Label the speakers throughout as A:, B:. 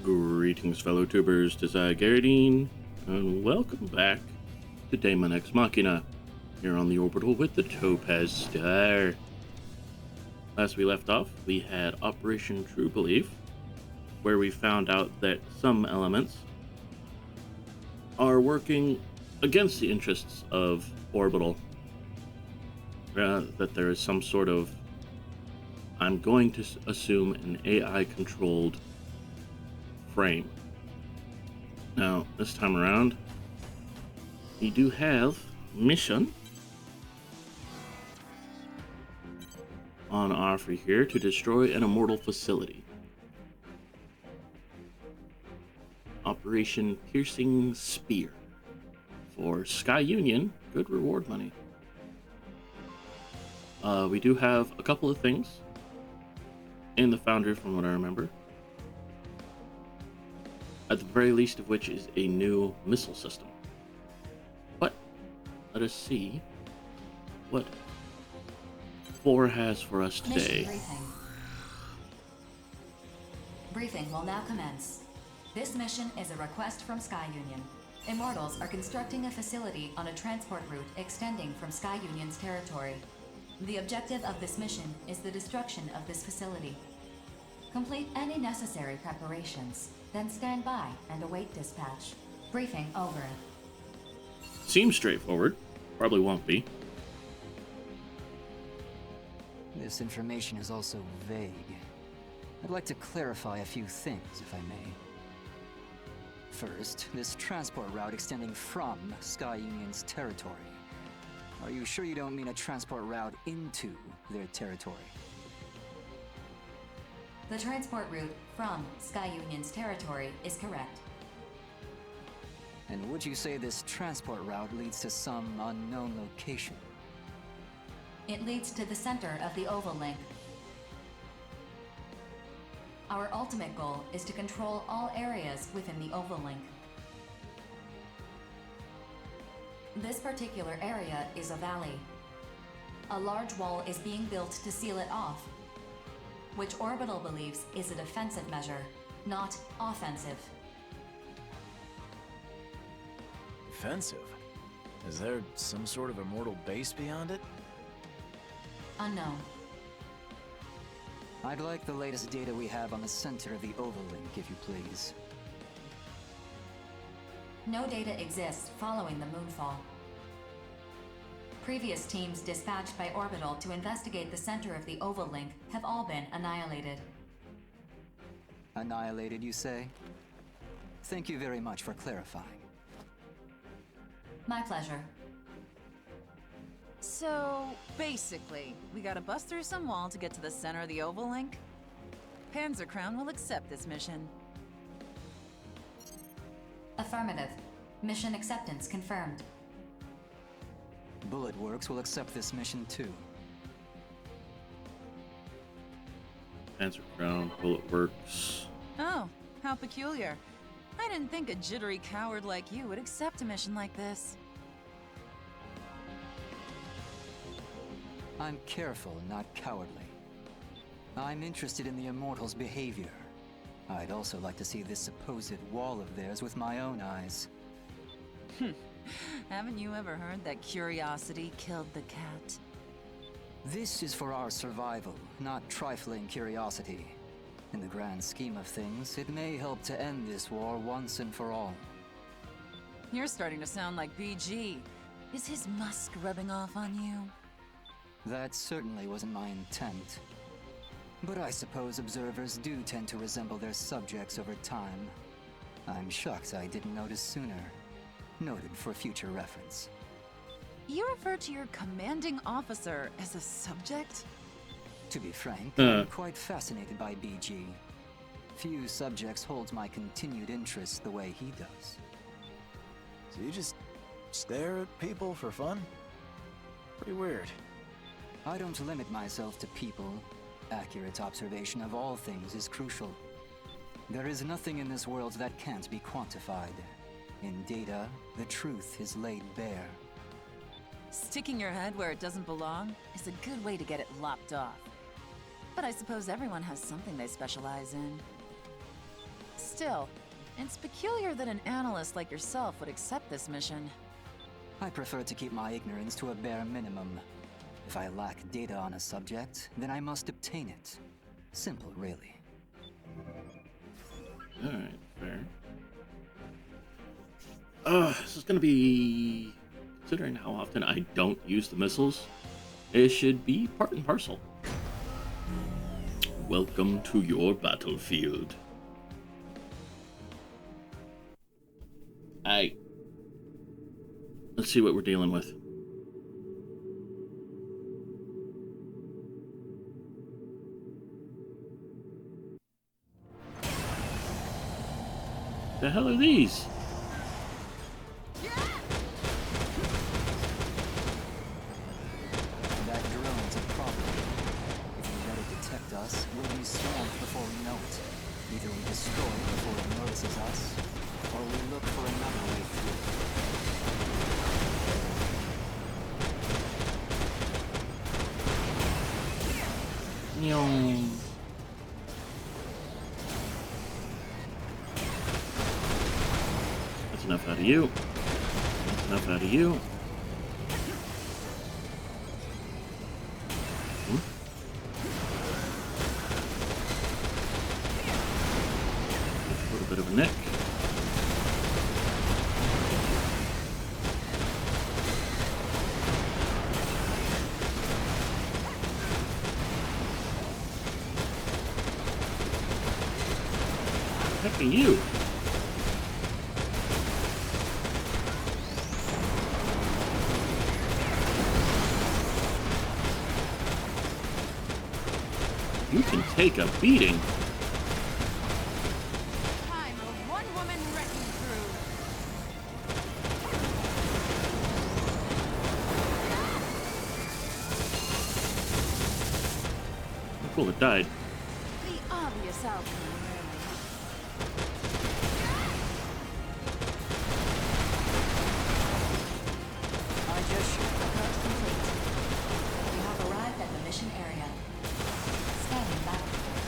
A: Greetings, fellow tubers. This is Garrett, and welcome back to Daemon X Machina, here on the orbital with the Topaz Star. Last we left off, we had Operation True Belief, where we found out that some elements are working against the interests of Orbital. That there is some sort of, I'm going to assume, an AI-controlled frame. Now, this time around, we do have mission on offer here to destroy an immortal facility. Operation Piercing Spear. For Sky Union, good reward money. We do have a couple of things in the Foundry from what I remember. At the very least of which is a new missile system. But let us see what 4 has for us today.
B: Briefing will now commence. This mission is a request from Sky Union. Immortals are constructing a facility on a transport route extending from Sky Union's territory. The objective of this mission is the destruction of this facility. Complete any necessary preparations, then stand by and await dispatch. Briefing over.
A: Seems straightforward. Probably won't be.
C: This information is also vague. I'd like to clarify a few things, if I may. First, this transport route extending from Sky Union's territory. Are you sure you don't mean a transport route into their territory?
B: The transport route from Sky Union's territory is correct.
C: And would you say this transport route leads to some unknown location?
B: It leads to the center of the Oval Link. Our ultimate goal is to control all areas within the Oval Link. This particular area is a valley. A large wall is being built to seal it off, which Orbital believes is a defensive measure, not offensive.
D: Defensive? Is there some sort of immortal base beyond it?
B: Unknown.
C: I'd like the latest data we have on the center of the Oval Link, if you please.
B: No data exists following the moonfall. Previous teams dispatched by Orbital to investigate the center of the Oval Link have all been annihilated.
C: Annihilated, you say? Thank you very much for clarifying.
B: My pleasure.
E: So, basically, we gotta bust through some wall to get to the center of the Oval Link? Panzer Crown will accept this mission.
B: Affirmative. Mission acceptance confirmed.
C: Bullet Works will accept this mission too.
A: Panzer Crown, Bullet Works.
E: Oh, how peculiar. I didn't think a jittery coward like you would accept a mission like this.
C: I'm careful, not cowardly. I'm interested in the Immortals' behavior. I'd also like to see this supposed wall of theirs with my own eyes.
E: Haven't you ever heard that curiosity killed the cat?
C: This is for our survival, not trifling curiosity. In the grand scheme of things, it may help to end this war once and for all.
E: You're starting to sound like BG. Is his musk rubbing off on you?
C: That certainly wasn't my intent. But I suppose observers do tend to resemble their subjects over time. I'm shocked I didn't notice sooner. Noted for future reference.
E: You refer to your commanding officer as a subject?
C: To be frank, I'm quite fascinated by BG. Few subjects hold my continued interest the way he does.
D: So you just stare at people for fun? Pretty weird.
C: I don't limit myself to people. Accurate observation of all things is crucial. There is nothing in this world that can't be quantified. In data, the truth is laid bare.
E: Sticking your head where it doesn't belong is a good way to get it lopped off. But I suppose everyone has something they specialize in. Still, it's peculiar that an analyst like yourself would accept this mission.
C: I prefer to keep my ignorance to a bare minimum. If I lack data on a subject, then I must obtain it. Simple, really.
A: Alright, fair. This is gonna be... Considering how often I don't use the missiles, it should be part and parcel. Welcome to your battlefield. Let's see what we're dealing with. The hell are these?
C: That drone's a problem. If we let it detect us, we'll be swarmed before we know it. Either we destroy it before it notices us, or we look for another way through.
A: Nyong. That's enough out of you. That's enough out of you. A little bit of a nick. Heck are you? You can take a beating.
E: I'm a one-woman wrecking crew.
A: Cool, it died.
E: The obvious outcome, really.
C: I just
B: Approach complete. You have arrived at the mission area. Scanning battlefield.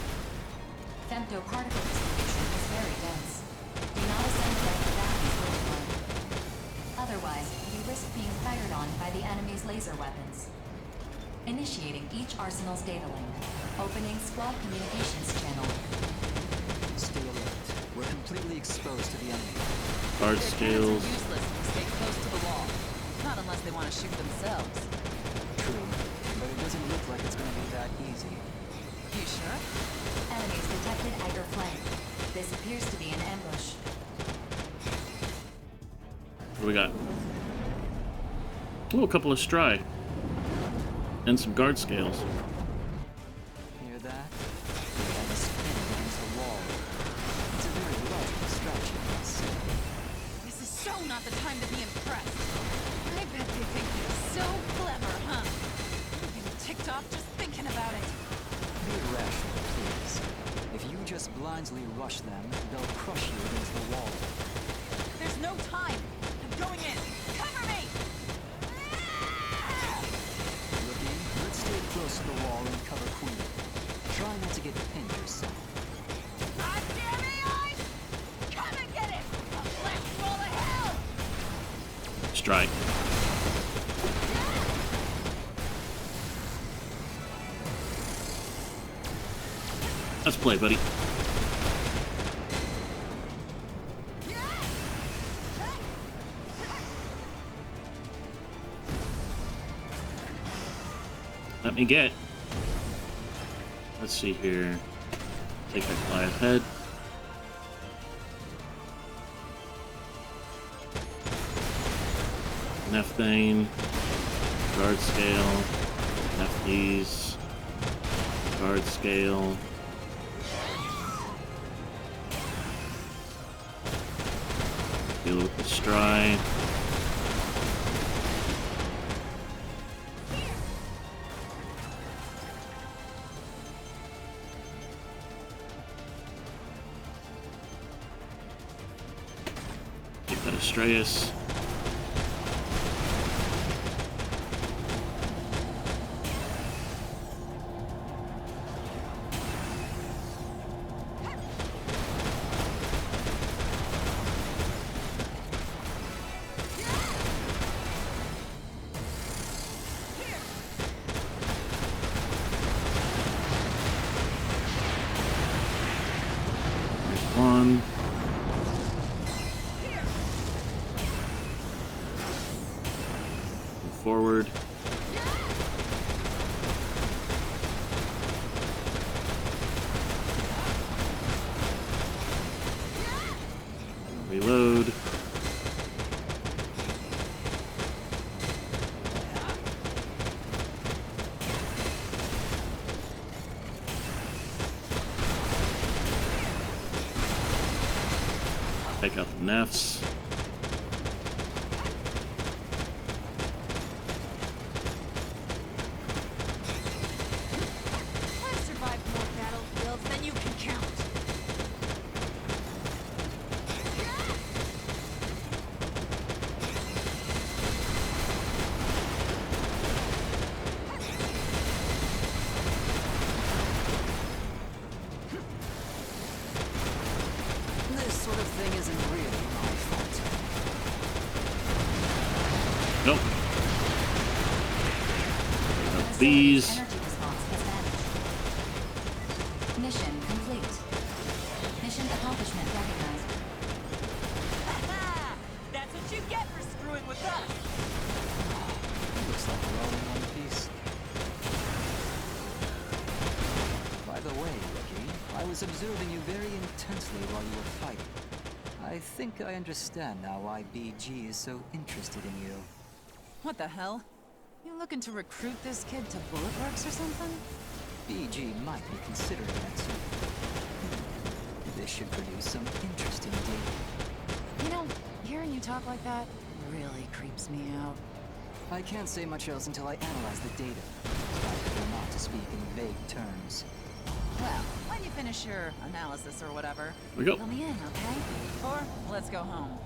B: Femtoparticle distribution is very dense. Do not ascend above the Daemon line. Otherwise, you risk being fired on by the enemy's laser weapons. Initiating each arsenal's data link. Opening squad communications channel.
C: stay alert. We're completely exposed to the enemy.
A: Guard
E: Their
A: scales.
E: cannons are useless if we stay close to the wall. Not unless they want to shoot themselves.
C: True, but it doesn't look like it's gonna be that easy.
E: You sure?
B: Enemies detected at your flank. This appears to be an ambush.
A: What do we got? Oh, a couple of stry. And some guard scales.
C: Hear that? We have a spin against the wall. It's a very logical strategy, I must say.
E: This is so not the time to be impressed. I bet they think you're so clever, huh? I'm getting ticked off just thinking about it.
C: Be rational, please. If you just blindly rush them, they'll crush you against the wall.
E: There's no time. I'm going in. Cover me!
C: Rookie, let's stay close to the wall and cover Queen. Try not to get pinned yourself.
E: God damn it! Come and get it! A flash roll of hell!
A: Strike. Let's play, buddy. Let me get. Let's see here. Take that Goliath head. Nephthane. Guard scale. Nephes. Guard scale. Deal with the Stry. Take that Astraeus. 1. Move forward. Reload. Take out the nefts.
E: I've survived more battlefields than you can count.
C: This sort of thing isn't really my fault.
A: Nope. These.
B: Energy response has vanished. Mission complete. Mission accomplishment recognized.
E: That's what you get for screwing with us.
C: Looks like we're all in one piece. By the way, Ricky, I was observing you very intensely while you were fighting. I think I understand now why BG is so interested in you.
E: What the hell? You looking to recruit this kid to Bullet Works or something?
C: BG might be considering it. This should produce some interesting data.
E: You know, hearing you talk like that really creeps me out.
C: I can't say much else until I analyze the data. I prefer not to speak in vague terms.
E: Well, when you finish your analysis or whatever,
A: We go.
E: fill me in, okay? Or let's go home.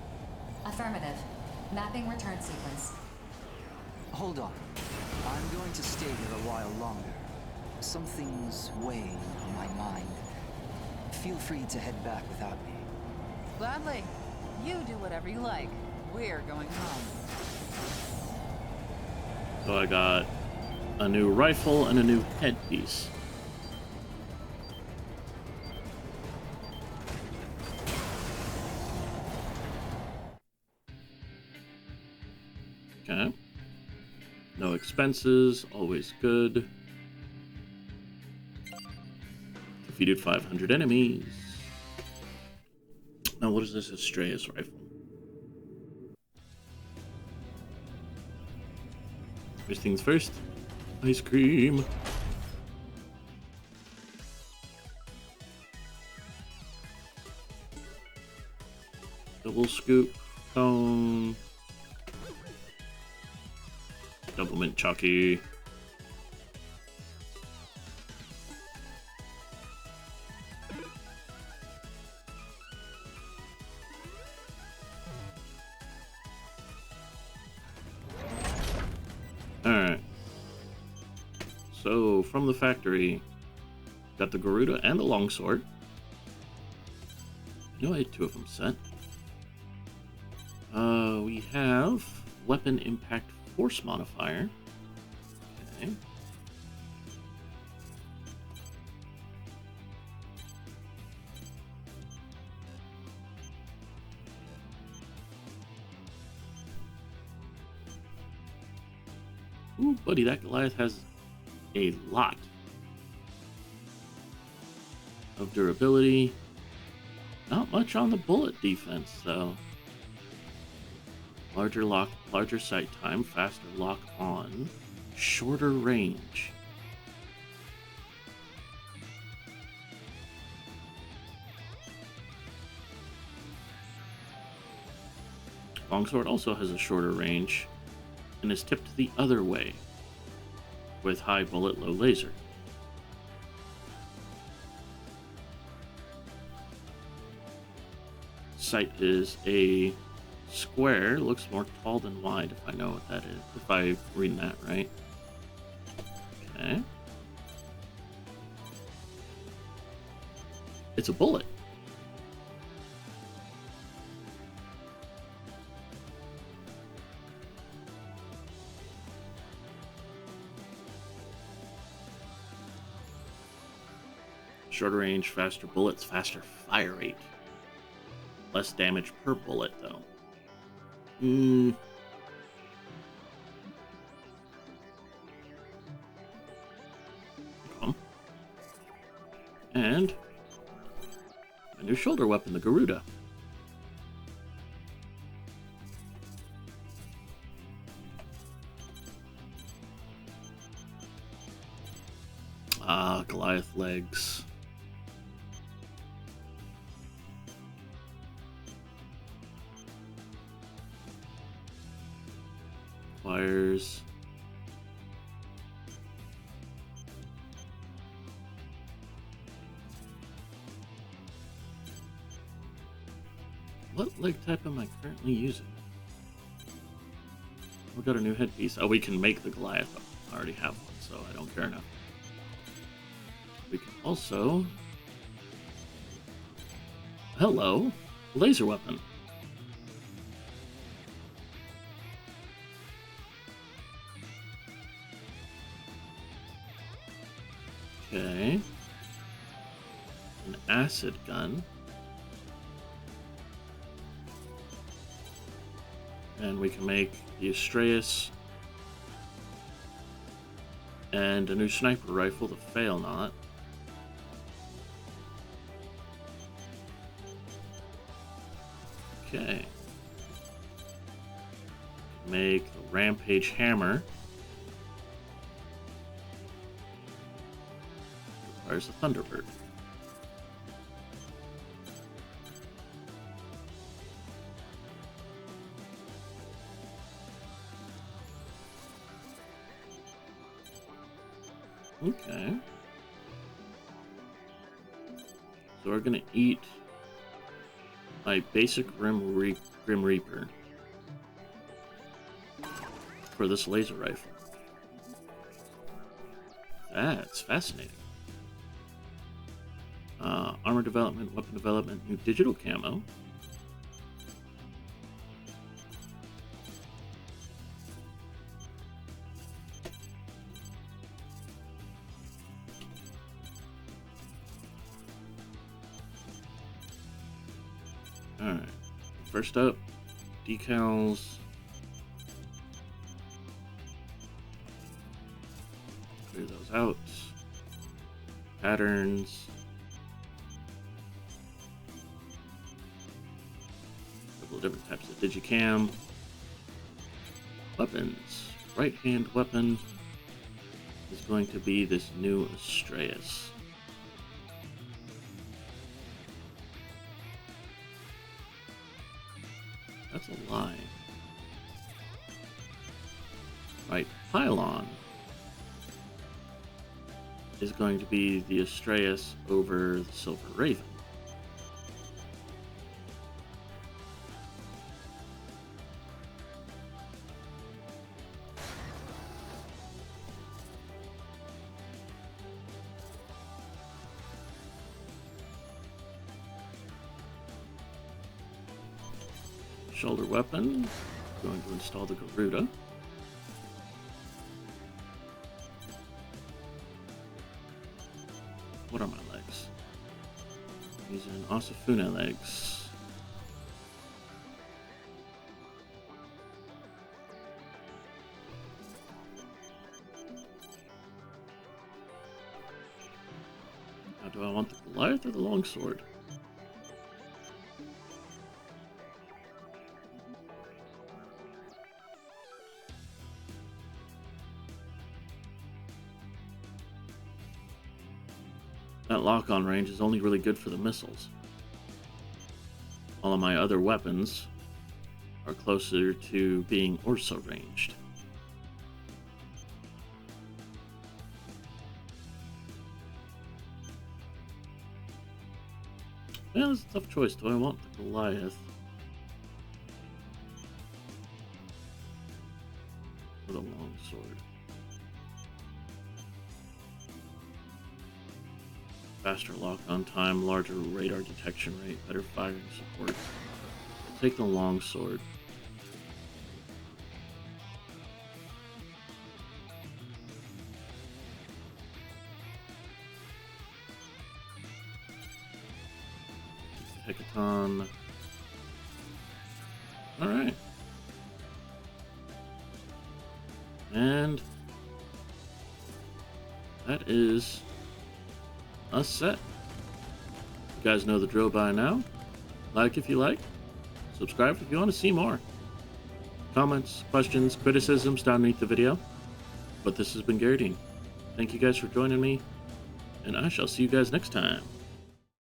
B: Affirmative. Mapping return sequence.
C: Hold on. I'm going to stay here a while longer. Something's weighing on my mind. Feel free to head back without me.
E: Gladly. You do whatever you like. We're going home.
A: So I got a new rifle and a new headpiece. Okay. No expenses, always good. Defeated 500 enemies. Now, what is this Astrea's rifle? First things first. Ice cream. Double scoop. Cone. Double mint chalky. Alright. So, from the factory, got the Garuda and the longsword. I knew I had 2 of them set. We have weapon impact force modifier. Okay. Ooh, buddy, that Goliath has a lot of durability. Not much on the bullet defense, though. Larger lock, larger sight time, faster lock on, shorter range. Longsword also has a shorter range and is tipped the other way with high bullet, low laser. Sight is a square, looks more tall than wide, if I know what that is, if I read that right. Okay. It's a bullet. Shorter range, faster bullets, faster fire rate. less damage per bullet, though. Hmm. And a new shoulder weapon, the Garuda. Ah, Goliath legs. Wires. What leg type am I currently using? We got a new headpiece. Oh, we can make the Goliath. I already have one, so I don't care enough. We can also... Hello! Laser weapon. Okay. An acid gun. And we can make the Astraeus and a new sniper rifle, the Fail Not. Okay. Make the Rampage Hammer. Requires a Thunderbird. Okay. So we're gonna eat my basic Grim Reaper for this laser rifle. That's fascinating. Armor development, weapon development, new digital camo. Alright, first up, decals. Clear those out. Patterns. A couple of different types of digicam. Weapons. Right hand weapon is going to be this new Astraeus. That's a lie. Right, pylon is going to be the Astraeus over the Silver Raven. Shoulder weapon, going to install the Garuda. What are my legs? These are Osafuna legs. Now, do I want the Goliath or the longsword? That lock-on range is only really good for the missiles. All of my other weapons are closer to being Orso ranged. Yeah, it's a tough choice. Do I want the Goliath or the longsword? Faster lock-on time, larger radar detection rate, better firing support. I'll take the longsword. Hecaton. All right. And that is us set. You guys know the drill by now. Like if you like. Subscribe if you want to see more. Comments, questions, criticisms down beneath the video. But this has been Garrett. Thank you guys for joining me, and I shall see you guys next time.